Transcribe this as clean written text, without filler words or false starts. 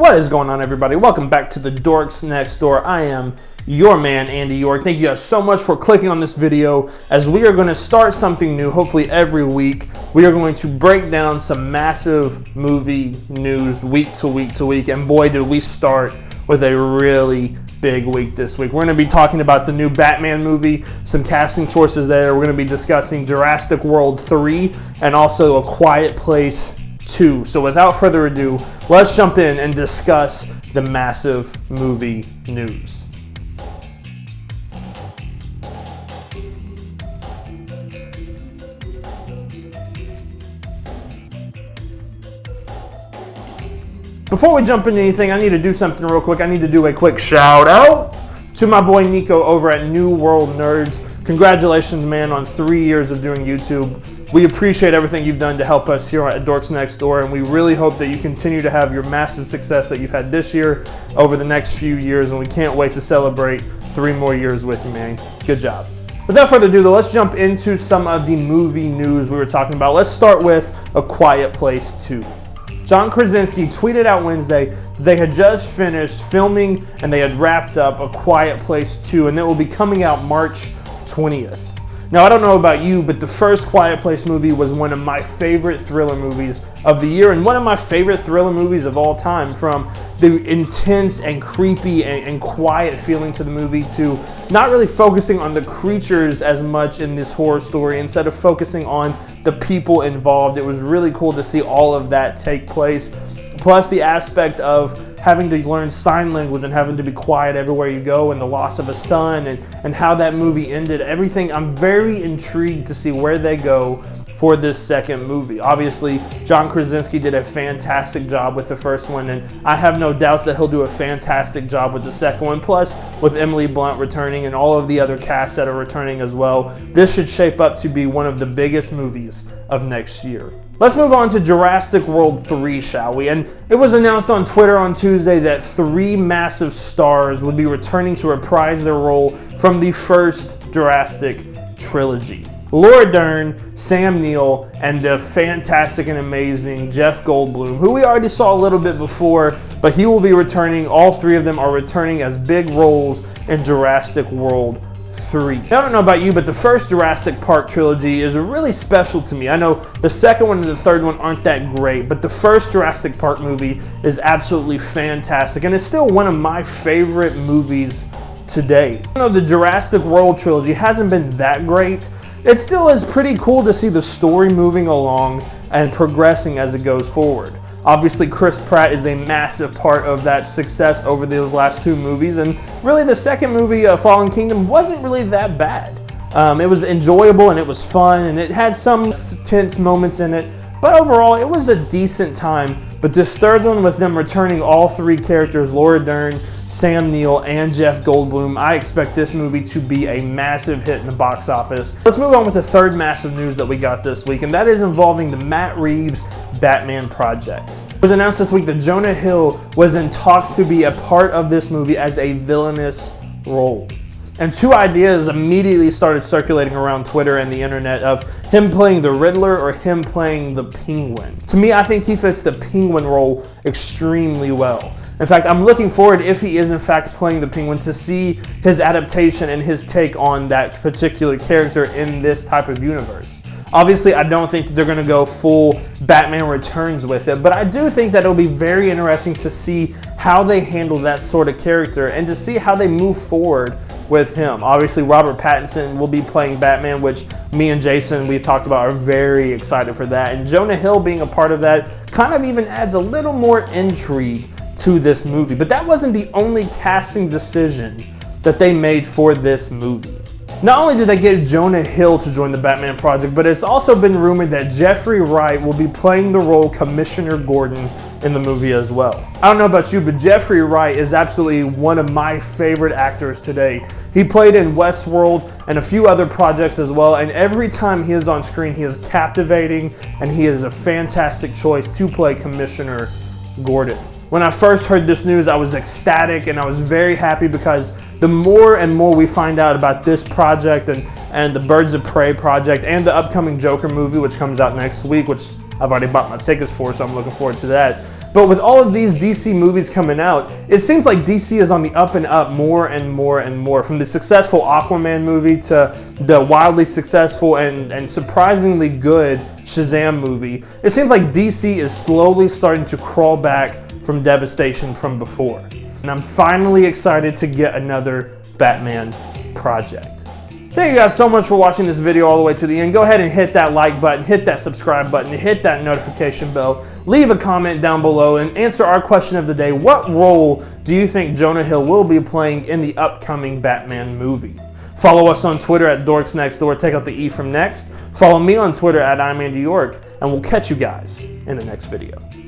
What is going on, everybody? Welcome back to the Dorks Next Door. I am your man, Andy York. Thank you guys so much for clicking on this video as we are going to start something new, hopefully every week. We are going to break down some massive movie news week to week to week, and boy, did we start with a really big week this week. We're going to be talking about the new Batman movie, some casting choices there. We're going to be discussing Jurassic World 3 and also A Quiet Place 2. So without further ado, let's jump in and discuss the massive movie news. Before we jump into anything, I need to do something real quick. I need to do a quick shout out to my boy Nico over at New World Nerds. Congratulations, man, on 3 years of doing YouTube. We appreciate everything you've done to help us here at Dorks Next Door, and we really hope that you continue to have your massive success that you've had this year over the next few years, and we can't wait to celebrate 3 more years with you, man. Good job. Without further ado, though, let's jump into some of the movie news we were talking about. Let's start with A Quiet Place 2. John Krasinski tweeted out Wednesday they had just finished filming and they had wrapped up A Quiet Place 2, and it will be coming out March 20th. Now, I don't know about you, but the first Quiet Place movie was one of my favorite thriller movies of the year and one of my favorite thriller movies of all time, from the intense and creepy and quiet feeling to the movie to not really focusing on the creatures as much in this horror story, instead of focusing on the people involved. It was really cool to see all of that take place, plus the aspect of having to learn sign language and having to be quiet everywhere you go, and the loss of a son, and how that movie ended. Everything, I'm very intrigued to see where they go for this second movie. Obviously, John Krasinski did a fantastic job with the first one, and I have no doubts that he'll do a fantastic job with the second one. Plus, with Emily Blunt returning and all of the other casts that are returning as well, this should shape up to be one of the biggest movies of next year. Let's move on to Jurassic World 3, shall we? And it was announced on Twitter on Tuesday that 3 massive stars would be returning to reprise their role from the first Jurassic trilogy. Laura Dern, Sam Neill, and the fantastic and amazing Jeff Goldblum, who we already saw a little bit before, but he will be returning. All 3 of them are returning as big roles in Jurassic World 3. I don't know about you, but the first Jurassic Park trilogy is really special to me. I know the second one and the third one aren't that great, but the first Jurassic Park movie is absolutely fantastic, and it's still one of my favorite movies today. Even though the Jurassic World trilogy hasn't been that great, it still is pretty cool to see the story moving along and progressing as it goes forward. Obviously, Chris Pratt is a massive part of that success over those last 2 movies, and really the second movie, Fallen Kingdom, wasn't really that bad. It was enjoyable and it was fun, and it had some tense moments in it, but overall it was a decent time. But this third one, with them returning all 3 characters, Laura Dern, Sam Neill, and Jeff Goldblum, I expect this movie to be a massive hit in the box office. Let's move on with the third massive news that we got this week, and that is involving the Matt Reeves Batman project. It was announced this week that Jonah Hill was in talks to be a part of this movie as a villainous role. And 2 ideas immediately started circulating around Twitter and the internet of him playing the Riddler or him playing the Penguin. To me, I think he fits the Penguin role extremely well. In fact, I'm looking forward, if he is in fact playing the Penguin, to see his adaptation and his take on that particular character in this type of universe. Obviously, I don't think that they're going to go full Batman Returns with it, but I do think that it'll be very interesting to see how they handle that sort of character and to see how they move forward with him. Obviously, Robert Pattinson will be playing Batman, which me and Jason, we've talked about, are very excited for that. And Jonah Hill being a part of that kind of even adds a little more intrigue to this movie. But that wasn't the only casting decision that they made for this movie. Not only did they get Jonah Hill to join the Batman project, but it's also been rumored that Jeffrey Wright will be playing the role Commissioner Gordon in the movie as well. I don't know about you, but Jeffrey Wright is absolutely one of my favorite actors today. He played in Westworld and a few other projects as well, and every time he is on screen, he is captivating, and he is a fantastic choice to play Commissioner Gordon. When I first heard this news, I was ecstatic and I was very happy, because the more and more we find out about this project and the Birds of Prey project and the upcoming Joker movie, which comes out next week, which I've already bought my tickets for, so I'm looking forward to that. But with all of these DC movies coming out, it seems like DC is on the up and up more and more and more. From the successful Aquaman movie to the wildly successful and surprisingly good Shazam movie, it seems like DC is slowly starting to crawl back from devastation from before. And I'm finally excited to get another Batman project. Thank you guys so much for watching this video all the way to the end. Go ahead and hit that like button, hit that subscribe button, hit that notification bell. Leave a comment down below and answer our question of the day. What role do you think Jonah Hill will be playing in the upcoming Batman movie? Follow us on Twitter at DorksNextDoor. Take out the E from next. Follow me on Twitter at I'm Andy York, and we'll catch you guys in the next video.